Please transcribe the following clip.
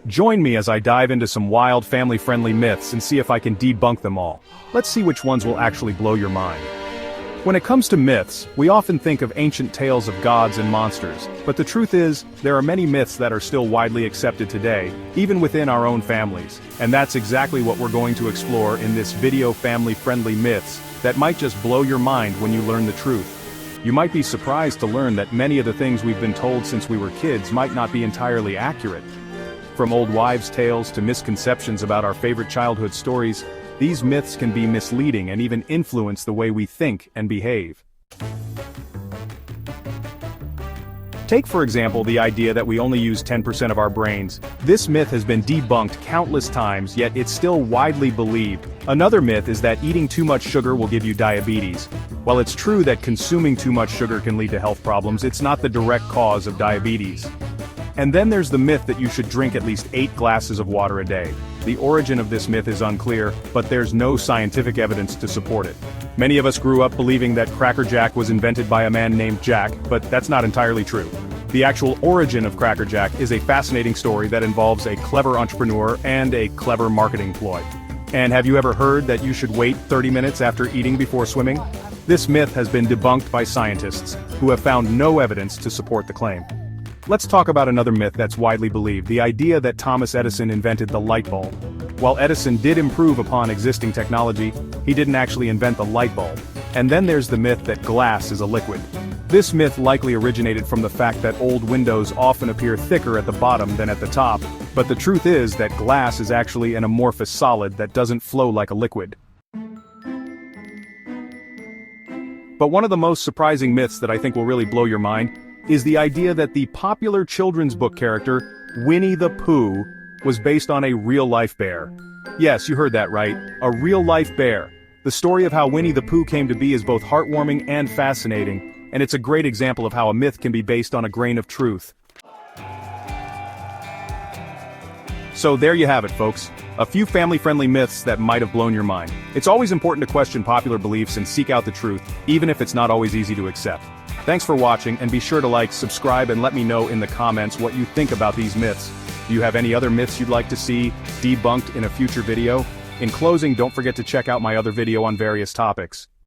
Join me as I dive into some wild family-friendly myths and see if I can debunk them all. Let's see which ones will actually blow your mind. When it comes to myths, we often think of ancient tales of gods and monsters, but the truth is, there are many myths that are still widely accepted today, even within our own families. And that's exactly what we're going to explore in this video, family-friendly myths that might just blow your mind when you learn the truth. You might be surprised to learn that many of the things we've been told since we were kids might not be entirely accurate. From old wives' tales to misconceptions about our favorite childhood stories, these myths can be misleading and even influence the way we think and behave. Take for example the idea that we only use 10% of our brains. This myth has been debunked countless times, yet it's still widely believed. Another myth is that eating too much sugar will give you diabetes. While it's true that consuming too much sugar can lead to health problems, it's not the direct cause of diabetes. And then there's the myth that you should drink at least 8 glasses of water a day. The origin of this myth is unclear, but there's no scientific evidence to support it. Many of us grew up believing that Cracker Jack was invented by a man named Jack, but that's not entirely true. The actual origin of Cracker Jack is a fascinating story that involves a clever entrepreneur and a clever marketing ploy. And have you ever heard that you should wait 30 minutes after eating before swimming? This myth has been debunked by scientists, who have found no evidence to support the claim. Let's talk about another myth that's widely believed, the idea that Thomas Edison invented the light bulb. While Edison did improve upon existing technology, he didn't actually invent the light bulb. And then there's the myth that glass is a liquid. This myth likely originated from the fact that old windows often appear thicker at the bottom than at the top, but the truth is that glass is actually an amorphous solid that doesn't flow like a liquid. But one of the most surprising myths that I think will really blow your mind is the idea that the popular children's book character, Winnie the Pooh, was based on a real-life bear. Yes, you heard that right, a real-life bear. The story of how Winnie the Pooh came to be is both heartwarming and fascinating, and it's a great example of how a myth can be based on a grain of truth. So there you have it, folks. A few family-friendly myths that might have blown your mind. It's always important to question popular beliefs and seek out the truth, even if it's not always easy to accept. Thanks for watching, and be sure to like, subscribe, and let me know in the comments what you think about these myths. Do you have any other myths you'd like to see debunked in a future video? In closing, don't forget to check out my other video on various topics.